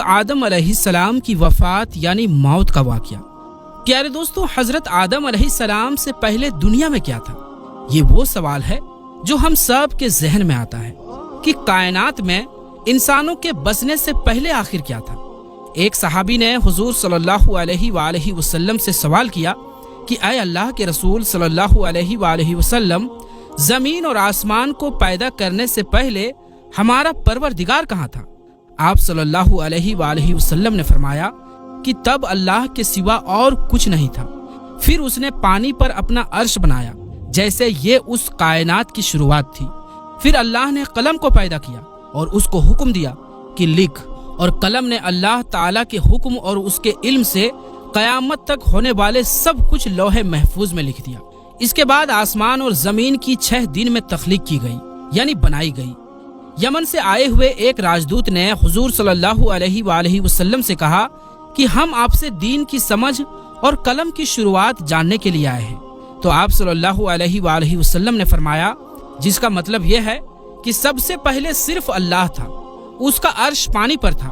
آدم علیہ السلام کی وفات یعنی موت کا واقعہ۔ پیارے دوستو، حضرت آدم علیہ السلام سے پہلے دنیا میں کیا تھا؟ یہ وہ سوال ہے جو ہم سب کے ذہن میں آتا ہے کہ کائنات میں انسانوں کے بسنے سے پہلے آخر کیا تھا۔ ایک صحابی نے حضور صلی اللہ علیہ وآلہ وسلم سے سوال کیا کہ اے اللہ کے رسول صلی اللہ علیہ وآلہ وسلم، زمین اور آسمان کو پیدا کرنے سے پہلے ہمارا پروردگار کہاں تھا؟ آپ صلی اللہ علیہ وآلہ وسلم نے فرمایا کہ تب اللہ کے سوا اور کچھ نہیں تھا، پھر اس نے پانی پر اپنا عرش بنایا جیسے یہ اس کائنات کی شروعات تھی۔ پھر اللہ نے قلم کو پیدا کیا اور اس کو حکم دیا کہ لکھ، اور قلم نے اللہ تعالیٰ کے حکم اور اس کے علم سے قیامت تک ہونے والے سب کچھ لوح محفوظ میں لکھ دیا۔ اس کے بعد آسمان اور زمین کی 6 دن میں تخلیق کی گئی یعنی بنائی گئی۔ یمن سے آئے ہوئے ایک راجدوت نے حضور صلی اللہ علیہ وآلہ وسلم سے کہا کہ ہم آپ سے دین کی سمجھ اور قلم کی شروعات جاننے کے لیے آئے ہیں۔ تو آپ صلی اللہ علیہ وآلہ وسلم نے فرمایا، جس کا مطلب یہ ہے کہ سب سے پہلے صرف اللہ تھا، اس کا عرش پانی پر تھا،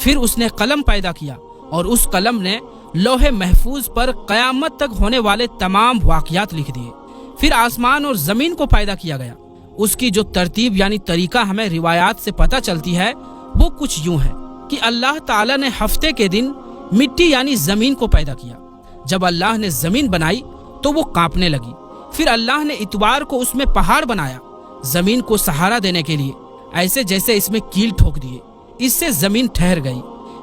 پھر اس نے قلم پیدا کیا اور اس قلم نے لوح محفوظ پر قیامت تک ہونے والے تمام واقعات لکھ دیے۔ پھر آسمان اور زمین کو پیدا کیا گیا۔ اس کی جو ترتیب یعنی طریقہ ہمیں روایات سے پتہ چلتی ہے وہ کچھ یوں ہے کہ اللہ تعالیٰ نے ہفتے کے دن مٹی یعنی زمین کو پیدا کیا۔ جب اللہ نے زمین بنائی تو وہ کانپنے لگی۔ پھر اللہ نے اتوار کو اس میں پہاڑ بنایا زمین کو سہارا دینے کے لیے، ایسے جیسے اس میں کیل ٹھوک دیے، اس سے زمین ٹھہر گئی۔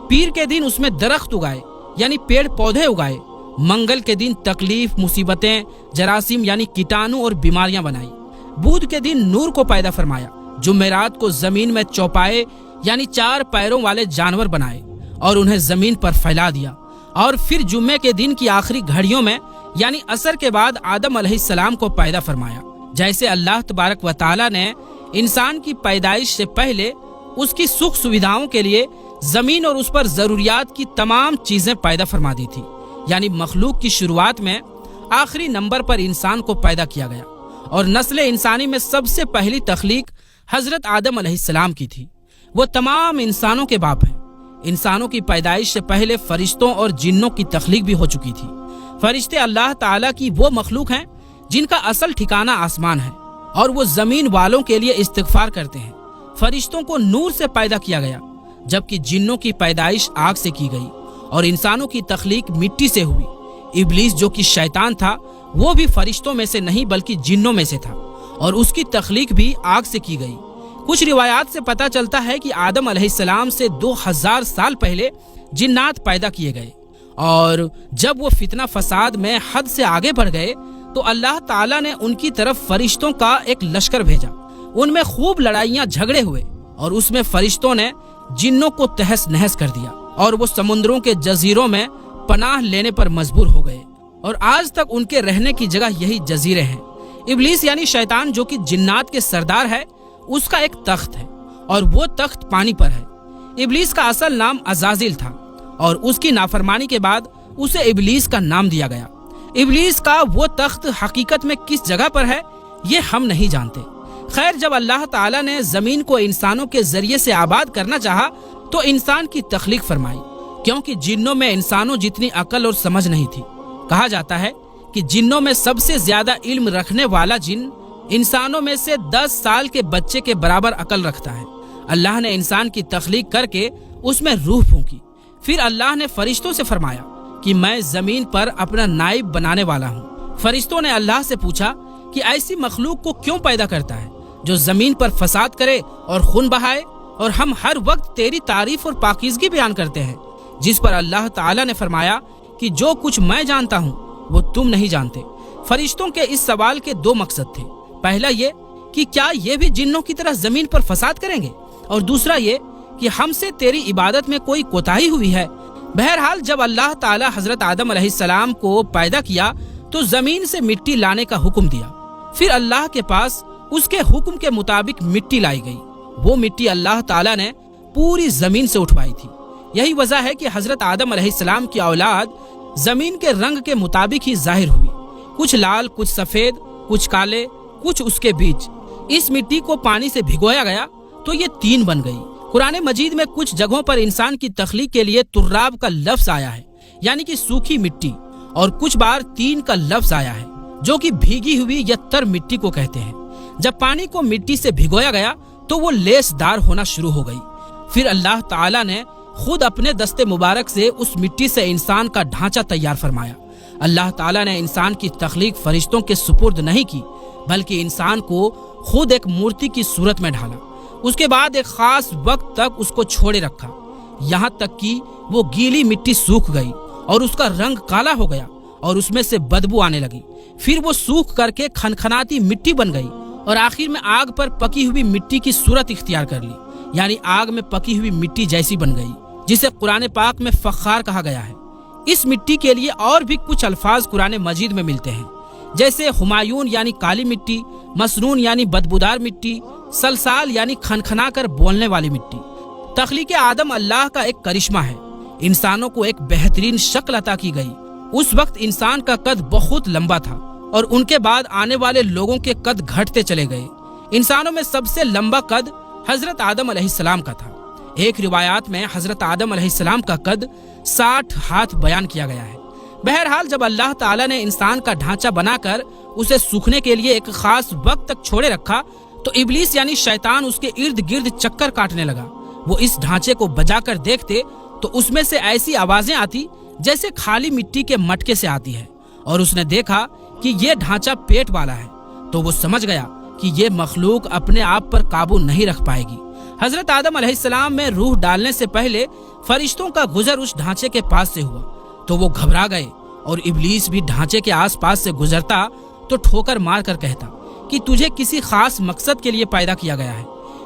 پیر کے دن اس میں درخت اگائے یعنی پیڑ پودے اگائے۔ منگل کے دن تکلیف، مصیبتیں، جراثیم یعنی کیٹانو اور بیماریاں بنائی۔ بدھ کے دن نور کو پیدا فرمایا۔ جمعرات کو زمین میں چوپائے یعنی 4 پیروں والے جانور بنائے اور انہیں زمین پر پھیلا دیا۔ اور پھر جمعے کے دن کی آخری گھڑیوں میں یعنی عصر کے بعد آدم علیہ السلام کو پیدا فرمایا۔ جیسے اللہ تبارک و تعالیٰ نے انسان کی پیدائش سے پہلے اس کی سکھ سویدھاؤں کے لیے زمین اور اس پر ضروریات کی تمام چیزیں پیدا فرما دی تھی، یعنی مخلوق کی شروعات میں آخری نمبر پر انسان کو پیدا کیا گیا، اور نسل انسانی میں سب سے پہلی تخلیق حضرت آدم علیہ السلام کی تھی۔ وہ تمام انسانوں کے باپ ہیں۔ انسانوں کی پیدائش سے پہلے فرشتوں اور جنوں کی تخلیق بھی ہو چکی تھی۔ فرشتے اللہ تعالیٰ کی وہ مخلوق ہیں جن کا اصل ٹھکانہ آسمان ہے، اور وہ زمین والوں کے لیے استغفار کرتے ہیں۔ فرشتوں کو نور سے پیدا کیا گیا، جبکہ جنوں کی پیدائش آگ سے کی گئی، اور انسانوں کی تخلیق مٹی سے ہوئی۔ ابلیس جو کہ شیطان تھا وہ بھی فرشتوں میں سے نہیں بلکہ جنوں میں سے تھا، اور اس کی تخلیق بھی آگ سے کی گئی۔ کچھ روایات سے پتہ چلتا ہے کہ آدم علیہ السلام سے 2000 سال پہلے جنات پیدا کیے گئے، اور جب وہ فتنہ فساد میں حد سے آگے بڑھ گئے تو اللہ تعالیٰ نے ان کی طرف فرشتوں کا ایک لشکر بھیجا۔ ان میں خوب لڑائیاں جھگڑے ہوئے، اور اس میں فرشتوں نے جنوں کو تہس نہس کر دیا، اور وہ سمندروں کے جزیروں میں پناہ لینے پر مجبور ہو گئے، اور آج تک ان کے رہنے کی جگہ یہی جزیرے ہیں۔ ابلیس یعنی شیطان جو کہ جنات کے سردار ہے، اس کا ایک تخت ہے، اور وہ تخت پانی پر ہے۔ ابلیس کا اصل نام عزازیل تھا، اور اس کی نافرمانی کے بعد اسے ابلیس کا نام دیا گیا۔ ابلیس کا وہ تخت حقیقت میں کس جگہ پر ہے یہ ہم نہیں جانتے۔ خیر، جب اللہ تعالیٰ نے زمین کو انسانوں کے ذریعے سے آباد کرنا چاہا تو انسان کی تخلیق فرمائی، کیونکہ جنوں میں انسانوں جتنی عقل اور سمجھ نہیں تھی۔ کہا جاتا ہے کہ جنوں میں سب سے زیادہ علم رکھنے والا جن انسانوں میں سے 10 سال کے بچے کے برابر عقل رکھتا ہے۔ اللہ نے انسان کی تخلیق کر کے اس میں روح پھونکی۔ پھر اللہ نے فرشتوں سے فرمایا کہ میں زمین پر اپنا نائب بنانے والا ہوں۔ فرشتوں نے اللہ سے پوچھا کہ ایسی مخلوق کو کیوں پیدا کرتا ہے جو زمین پر فساد کرے اور خون بہائے، اور ہم ہر وقت تیری تعریف اور پاکیزگی بیان کرتے ہیں۔ جس پر اللہ تعالیٰ نے فرمایا کہ جو کچھ میں جانتا ہوں وہ تم نہیں جانتے۔ فرشتوں کے اس سوال کے 2 مقصد تھے۔ پہلا یہ کہ کیا یہ بھی جنوں کی طرح زمین پر فساد کریں گے، اور دوسرا یہ کہ ہم سے تیری عبادت میں کوئی کوتاہی ہوئی ہے۔ بہرحال جب اللہ تعالی حضرت آدم علیہ السلام کو پیدا کیا تو زمین سے مٹی لانے کا حکم دیا۔ پھر اللہ کے پاس اس کے حکم کے مطابق مٹی لائی گئی۔ وہ مٹی اللہ تعالی نے پوری زمین سے اٹھوائی تھی۔ یہی وجہ ہے کہ حضرت آدم علیہ السلام کی اولاد زمین کے رنگ کے مطابق ہی ظاہر ہوئی، کچھ لال، کچھ سفید، کچھ کالے، کچھ اس کے بیچ۔ اس مٹی کو پانی سے بھگویا گیا تو یہ 3 بن گئی، قرآن مجید میں کچھ جگہوں پر انسان کی تخلیق کے لیے تراب کا لفظ آیا ہے، یعنی کہ سوکھی مٹی، اور کچھ بار تین کا لفظ آیا ہے جو کہ بھیگی ہوئی یا تر مٹی کو کہتے ہیں۔ جب پانی کو مٹی سے بھگویا گیا تو وہ لیس دار ہونا شروع ہو گئی۔ پھر اللہ تعالیٰ نے خود اپنے دست مبارک سے اس مٹی سے انسان کا ڈھانچہ تیار فرمایا۔ اللہ تعالیٰ نے انسان کی تخلیق فرشتوں کے سپرد نہیں کی، بلکہ انسان کو خود ایک مورتی کی صورت میں ڈھالا۔ اس کے بعد ایک خاص وقت تک اس کو چھوڑے رکھا، یہاں تک کہ وہ گیلی مٹی سوکھ گئی اور اس کا رنگ کالا ہو گیا اور اس میں سے بدبو آنے لگی۔ پھر وہ سوکھ کر کے کھنکھناتی مٹی بن گئی اور آخر میں آگ پر پکی ہوئی مٹی کی صورت اختیار کر لی، یعنی آگ میں پکی ہوئی مٹی جیسی بن گئی، جسے قرآن پاک میں فخار کہا گیا ہے۔ اس مٹی کے لیے اور بھی کچھ الفاظ قرآن مجید میں ملتے ہیں، جیسے ہمایون یعنی کالی مٹی، مسنون یعنی بدبودار مٹی، سلسال یعنی کھنکھنا کر بولنے والی مٹی۔ تخلیق آدم اللہ کا ایک کرشمہ ہے۔ انسانوں کو ایک بہترین شکل عطا کی گئی۔ اس وقت انسان کا قد بہت لمبا تھا اور ان کے بعد آنے والے لوگوں کے قد گھٹتے چلے گئے۔ انسانوں میں سب سے لمبا قد حضرت آدم علیہ السلام کا تھا۔ ایک روایات میں حضرت آدم علیہ السلام کا قد 60 ہاتھ بیان کیا گیا ہے۔ بہرحال جب اللہ تعالیٰ نے انسان کا ڈھانچہ بنا کر اسے سوکھنے کے لیے ایک خاص وقت تک چھوڑے رکھا تو ابلیس یعنی شیطان اس کے ارد گرد چکر کاٹنے لگا۔ وہ اس ڈھانچے کو بجا کر دیکھتے تو اس میں سے ایسی آوازیں آتی جیسے خالی مٹی کے مٹکے سے آتی ہے، اور اس نے دیکھا کہ یہ ڈھانچہ پیٹ والا ہے، تو وہ سمجھ گیا کہ یہ مخلوق اپنے آپ پر قابو نہیں رکھ پائے گی۔ حضرت آدم علیہ السلام میں روح ڈالنے سے پہلے فرشتوں کا گزر اس ڈھانچے کے پاس سے ہوا تو وہ گھبرا گئے، اور ابلیس بھی ڈھانچے کے آس پاس سے گزرتا تو ٹھوکر مار کر کہتا کہ تجھے کسی خاص مقصد کے لیے پیدا کیا گیا ہے۔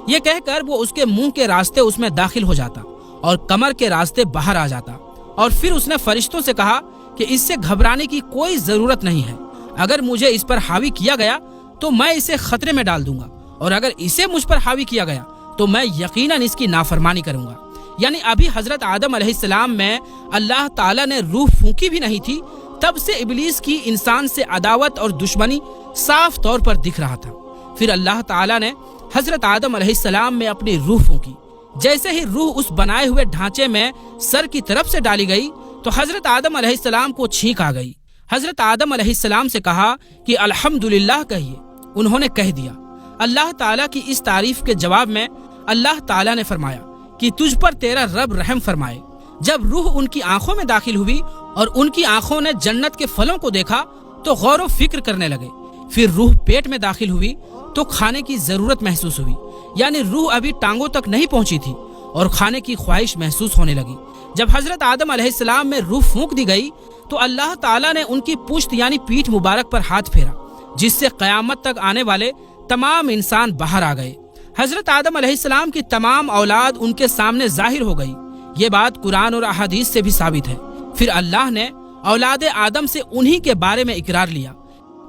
یہ کہہ کر وہ اس کے منہ کے راستے اس میں داخل ہو جاتا اور کمر کے راستے باہر آ جاتا، اور پھر اس نے فرشتوں سے کہا کہ اس سے گھبرانے کی کوئی ضرورت نہیں ہے۔ اگر مجھے اس پر حاوی کیا گیا تو میں اسے خطرے میں ڈال دوں گا، اور اگر اسے مجھ پر حاوی کیا گیا تو میں یقیناً اس کی نافرمانی کروں گا۔ یعنی ابھی حضرت آدم علیہ السلام میں اللہ تعالیٰ نے روح پھونکی بھی نہیں تھی، تب سے ابلیس کی انسان سے عداوت اور دشمنی صاف طور پر دکھ رہا تھا۔ پھر اللہ تعالیٰ نے حضرت آدم علیہ السلام میں اپنی روح پھونکی۔ جیسے ہی روح اس بنائے ہوئے ڈھانچے میں سر کی طرف سے ڈالی گئی تو حضرت آدم علیہ السلام کو چھینک آ گئی۔ حضرت آدم علیہ السلام سے کہا کہ الحمدللہ کہیے۔ انہوں نے کہہ دیا۔ اللہ تعالیٰ کی اس تعریف کے جواب میں اللہ تعالیٰ نے فرمایا کہ تجھ پر تیرا رب رحم فرمائے۔ جب روح ان کی آنکھوں میں داخل ہوئی اور ان کی آنکھوں نے جنت کے پھلوں کو دیکھا تو غور و فکر کرنے لگے۔ پھر روح پیٹ میں داخل ہوئی تو کھانے کی ضرورت محسوس ہوئی، یعنی روح ابھی ٹانگوں تک نہیں پہنچی تھی اور کھانے کی خواہش محسوس ہونے لگی۔ جب حضرت آدم علیہ السلام میں روح پھونک دی گئی تو اللہ تعالیٰ نے ان کی پشت یعنی پیٹھ مبارک پر ہاتھ پھیرا، جس سے قیامت تک آنے والے تمام انسان باہر آ گئے۔ حضرت آدم علیہ السلام کی تمام اولاد ان کے سامنے ظاہر ہو گئی۔ یہ بات قرآن اور احادیث سے بھی ثابت ہے۔ پھر اللہ نے اولاد آدم سے انہی کے بارے میں اقرار لیا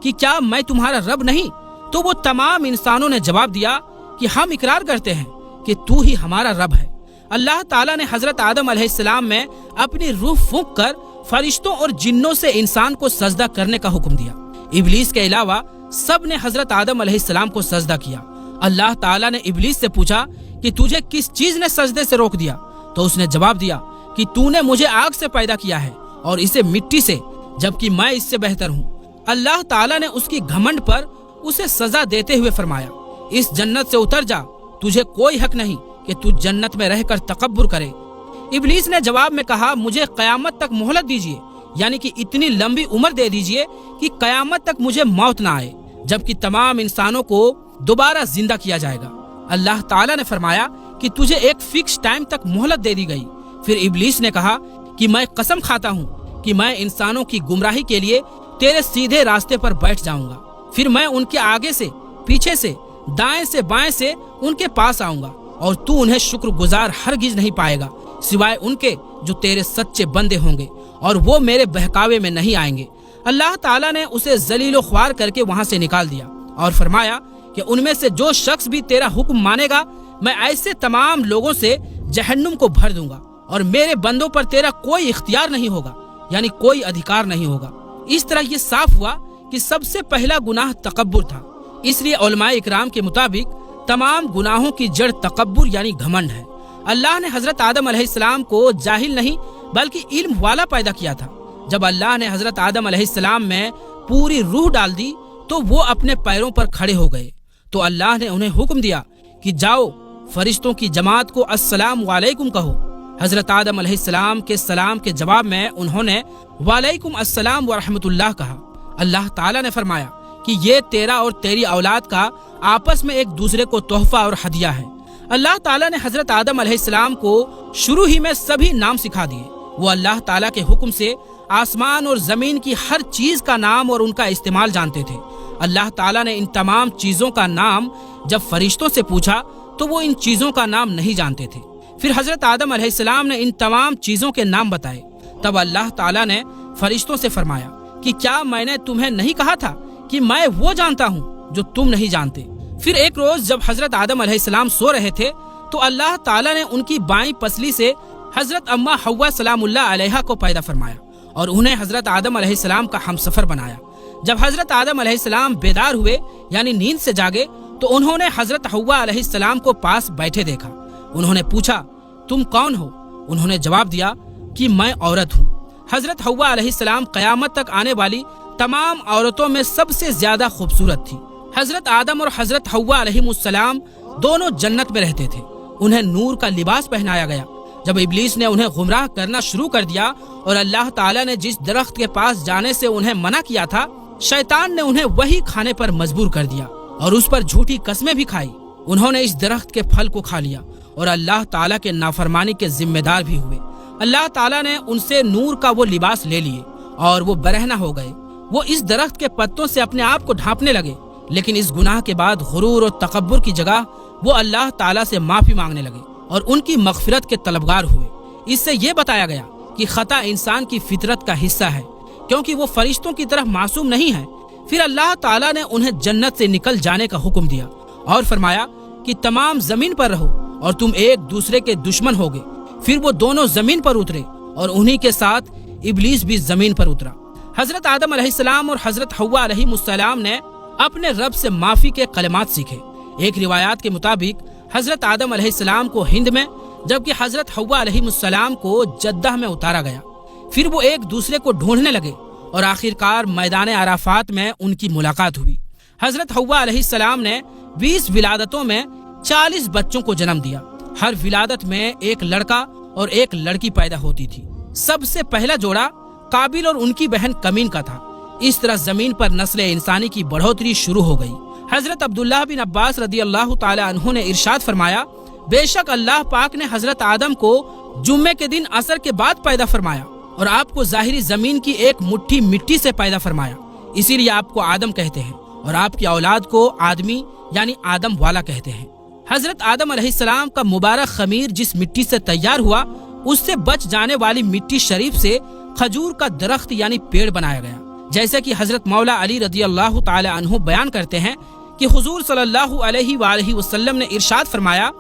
کہ کیا میں تمہارا رب نہیں؟ تو وہ تمام انسانوں نے جواب دیا کہ ہم اقرار کرتے ہیں کہ تو ہی ہمارا رب ہے۔ اللہ تعالیٰ نے حضرت آدم علیہ السلام میں اپنی روح پھونک کر فرشتوں اور جنوں سے انسان کو سجدہ کرنے کا حکم دیا۔ ابلیس کے علاوہ سب نے حضرت آدم علیہ السلام کو سجدہ کیا۔ اللہ تعالیٰ نے ابلیس سے پوچھا کہ تجھے کس چیز نے سجدے سے روک دیا؟ تو اس نے جواب دیا کہ تو نے مجھے آگ سے پیدا کیا ہے اور اسے مٹی سے، جبکہ میں اس سے بہتر ہوں۔ اللہ تعالیٰ نے اس کی گھمنڈ پر اسے سزا دیتے ہوئے فرمایا، اس جنت سے اتر جا، تجھے کوئی حق نہیں کہ تو جنت میں رہ کر تکبر کرے۔ ابلیس نے جواب میں کہا، مجھے قیامت تک مہلت دیجیے، یعنی کہ اتنی لمبی عمر دے دیجیے کہ قیامت تک مجھے موت نہ آئے، جبکہ تمام انسانوں کو دوبارہ زندہ کیا جائے گا۔ اللہ تعالیٰ نے فرمایا کہ تجھے ایک فکس ٹائم تک مہلت دے دی گئی۔ پھر ابلیس نے کہا کہ میں قسم کھاتا ہوں کہ میں انسانوں کی گمراہی کے لیے تیرے سیدھے راستے پر بیٹھ جاؤں گا، پھر میں ان کے آگے سے، پیچھے سے، دائیں سے، بائیں سے ان کے پاس آؤں گا، اور تو انہیں شکر گزار ہرگز نہیں پائے گا سوائے ان کے جو تیرے سچے بندے ہوں گے، اور وہ میرے بہکاوے میں نہیں آئیں گے۔ اللہ تعالیٰ نے اسے ذلیل و خوار کر کے وہاں سے نکال دیا اور فرمایا کہ ان میں سے جو شخص بھی تیرا حکم مانے گا میں ایسے تمام لوگوں سے جہنم کو بھر دوں گا، اور میرے بندوں پر تیرا کوئی اختیار نہیں ہوگا، یعنی کوئی ادھیکار نہیں ہوگا۔ اس طرح یہ صاف ہوا کہ سب سے پہلا گناہ تکبر تھا۔ اس لیے علماء اکرام کے مطابق تمام گناہوں کی جڑ تکبر یعنی گھمنڈ ہے۔ اللہ نے حضرت آدم علیہ السلام کو جاہل نہیں بلکہ علم والا پیدا کیا تھا۔ جب اللہ نے حضرت آدم علیہ السلام میں پوری روح ڈال دی تو وہ اپنے پیروں پر کھڑے ہو گئے، تو اللہ نے انہیں حکم دیا کہ جاؤ فرشتوں کی جماعت کو السلام علیکم کہو۔ حضرت آدم علیہ السلام کے سلام کے جواب میں انہوں نے وعلیکم السلام ورحمۃ اللہ کہا۔ اللہ تعالیٰ نے فرمایا کہ یہ تیرا اور تیری اولاد کا آپس میں ایک دوسرے کو تحفہ اور ہدیہ ہے۔ اللہ تعالیٰ نے حضرت آدم علیہ السلام کو شروع ہی میں سبھی نام سکھا دیے۔ وہ اللہ تعالیٰ کے حکم سے آسمان اور زمین کی ہر چیز کا نام اور ان کا استعمال جانتے تھے۔ اللہ تعالیٰ نے ان تمام چیزوں کا نام جب فرشتوں سے پوچھا تو وہ ان چیزوں کا نام نہیں جانتے تھے۔ پھر حضرت آدم علیہ السلام نے ان تمام چیزوں کے نام بتائے۔ تب اللہ تعالیٰ نے فرشتوں سے فرمایا کہ کیا میں نے تمہیں نہیں کہا تھا کہ میں وہ جانتا ہوں جو تم نہیں جانتے؟ پھر ایک روز جب حضرت آدم علیہ السلام سو رہے تھے تو اللہ تعالیٰ نے ان کی بائیں پسلی سے حضرت اما حوا سلام اللہ علیہا کو پیدا فرمایا اور انہیں حضرت آدم علیہ السلام کا ہمسفر بنایا۔ جب حضرت آدم علیہ السلام بیدار ہوئے یعنی نیند سے جاگے تو انہوں نے حضرت حوا علیہ السلام کو پاس بیٹھے دیکھا۔ انہوں نے پوچھا تم کون ہو؟ انہوں نے جواب دیا کہ میں عورت ہوں۔ حضرت حوا علیہ السلام قیامت تک آنے والی تمام عورتوں میں سب سے زیادہ خوبصورت تھی۔ حضرت آدم اور حضرت حوا علیہ السلام دونوں جنت میں رہتے تھے۔ انہیں نور کا لباس پہنایا گیا۔ جب ابلیس نے انہیں گمراہ کرنا شروع کر دیا اور اللہ تعالیٰ نے جس درخت کے پاس جانے سے انہیں منع کیا تھا، شیطان نے انہیں وہی کھانے پر مجبور کر دیا اور اس پر جھوٹی قسمیں بھی کھائی۔ انہوں نے اس درخت کے پھل کو کھا لیا اور اللہ تعالیٰ کے نافرمانی کے ذمہ دار بھی ہوئے۔ اللہ تعالیٰ نے ان سے نور کا وہ لباس لے لیے اور وہ برہنہ ہو گئے۔ وہ اس درخت کے پتوں سے اپنے آپ کو ڈھانپنے لگے، لیکن اس گناہ کے بعد غرور اور تکبر کی جگہ وہ اللہ تعالیٰ سے معافی مانگنے لگے اور ان کی مغفرت کے طلبگار ہوئے۔ اس سے یہ بتایا گیا کہ خطا انسان کی فطرت کا حصہ ہے، کیونکہ وہ فرشتوں کی طرح معصوم نہیں ہے۔ پھر اللہ تعالیٰ نے انہیں جنت سے نکل جانے کا حکم دیا اور فرمایا کہ تمام زمین پر رہو اور تم ایک دوسرے کے دشمن ہوگے۔ پھر وہ دونوں زمین پر اترے اور انہی کے ساتھ ابلیس بھی زمین پر اترا۔ حضرت آدم علیہ السلام اور حضرت حوا علیہ السلام نے اپنے رب سے معافی کے کلمات سیکھے۔ ایک روایات کے مطابق حضرت آدم علیہ السلام کو ہند میں جبکہ حضرت حوا علیہ السلام کو جدہ میں اتارا گیا۔ پھر وہ ایک دوسرے کو ڈھونڈنے لگے اور آخرکار میدان عرفات میں ان کی ملاقات ہوئی۔ حضرت حوا علیہ السلام نے 20 ولادتوں میں 40 بچوں کو جنم دیا۔ ہر ولادت میں ایک لڑکا اور ایک لڑکی پیدا ہوتی تھی۔ سب سے پہلا جوڑا قابل اور ان کی بہن کمین کا تھا۔ اس طرح زمین پر نسل انسانی کی بڑھوتری شروع ہو گئی۔ حضرت عبداللہ بن عباس رضی اللہ تعالی عنہ نے ارشاد فرمایا، بے شک اللہ پاک نے حضرت آدم کو جمعے کے دن عصر کے بعد پیدا فرمایا اور آپ کو ظاہری زمین کی ایک مٹھی مٹی سے پیدا فرمایا، اسی لیے آپ کو آدم کہتے ہیں، اور آپ کی اولاد کو آدمی یعنی آدم والا کہتے ہیں۔ حضرت آدم علیہ السلام کا مبارک خمیر جس مٹی سے تیار ہوا، اس سے بچ جانے والی مٹی شریف سے کھجور کا درخت یعنی پیڑ بنایا گیا، جیسے کہ حضرت مولا علی رضی اللہ تعالی عنہ بیان کرتے ہیں کہ حضور صلی اللہ علیہ وآلہ وسلم نے ارشاد فرمایا،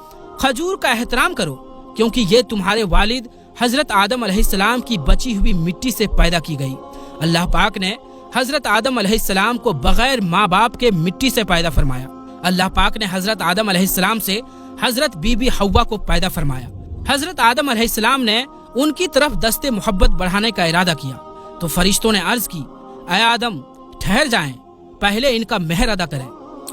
کھجور کا احترام کرو کیونکہ یہ تمہارے والد حضرت آدم علیہ السلام کی بچی ہوئی مٹی سے پیدا کی گئی۔ اللہ پاک نے حضرت آدم علیہ السلام کو بغیر ماں باپ کے مٹی سے پیدا فرمایا۔ اللہ پاک نے حضرت آدم علیہ السلام سے حضرت بی بی حوا کو پیدا فرمایا۔ حضرت آدم علیہ السلام نے ان کی طرف دست محبت بڑھانے کا ارادہ کیا تو فرشتوں نے عرض کی، اے آدم ٹھہر جائیں، پہلے ان کا مہر ادا کریں۔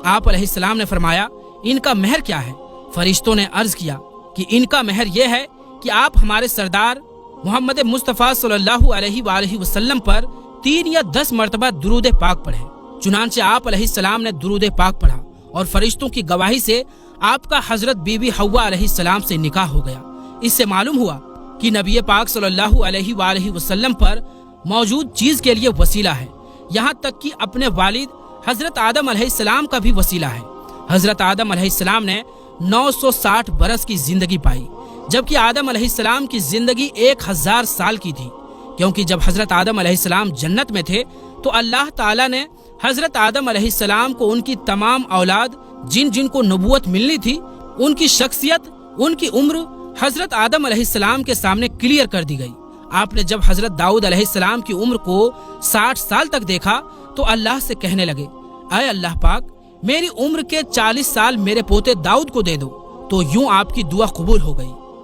آپ علیہ السلام نے فرمایا، ان کا مہر کیا ہے؟ فرشتوں نے عرض کیا کہ ان کا مہر یہ ہے کہ آپ ہمارے سردار محمد مصطفیٰ صلی اللہ علیہ وآلہ وسلم پر 3 یا 10 مرتبہ درود پاک پڑھیں۔ چنانچہ آپ علیہ السلام نے درود پاک پڑھا اور فرشتوں کی گواہی سے آپ کا حضرت بی بی حوا علیہ السلام سے نکاح ہو گیا۔ اس سے معلوم ہوا کہ نبی پاک صلی اللہ علیہ وآلہ وسلم پر موجود چیز کے لیے وسیلہ ہے، یہاں تک کہ اپنے والد حضرت آدم علیہ السلام کا بھی وسیلہ ہے۔ حضرت آدم علیہ السلام نے 960 برس کی زندگی پائی، جبکہ آدم علیہ السلام کی زندگی 1000 سال کی تھی، کیونکہ جب حضرت آدم علیہ السلام جنت میں تھے تو اللہ تعالیٰ نے حضرت آدم علیہ السلام کو ان کی تمام اولاد جن جن کو نبوت ملنی تھی، ان کی شخصیت، ان کی عمر حضرت آدم علیہ السلام کے سامنے کلیئر کر دی گئی۔ آپ نے جب حضرت داؤد علیہ السلام کی عمر کو 60 سال تک دیکھا تو اللہ سے کہنے لگے، اے اللہ پاک میری عمر کے 40 سال میرے پوتے داؤد کو دے دو، تو یوں آپ کی دعا قبول ہو گئی۔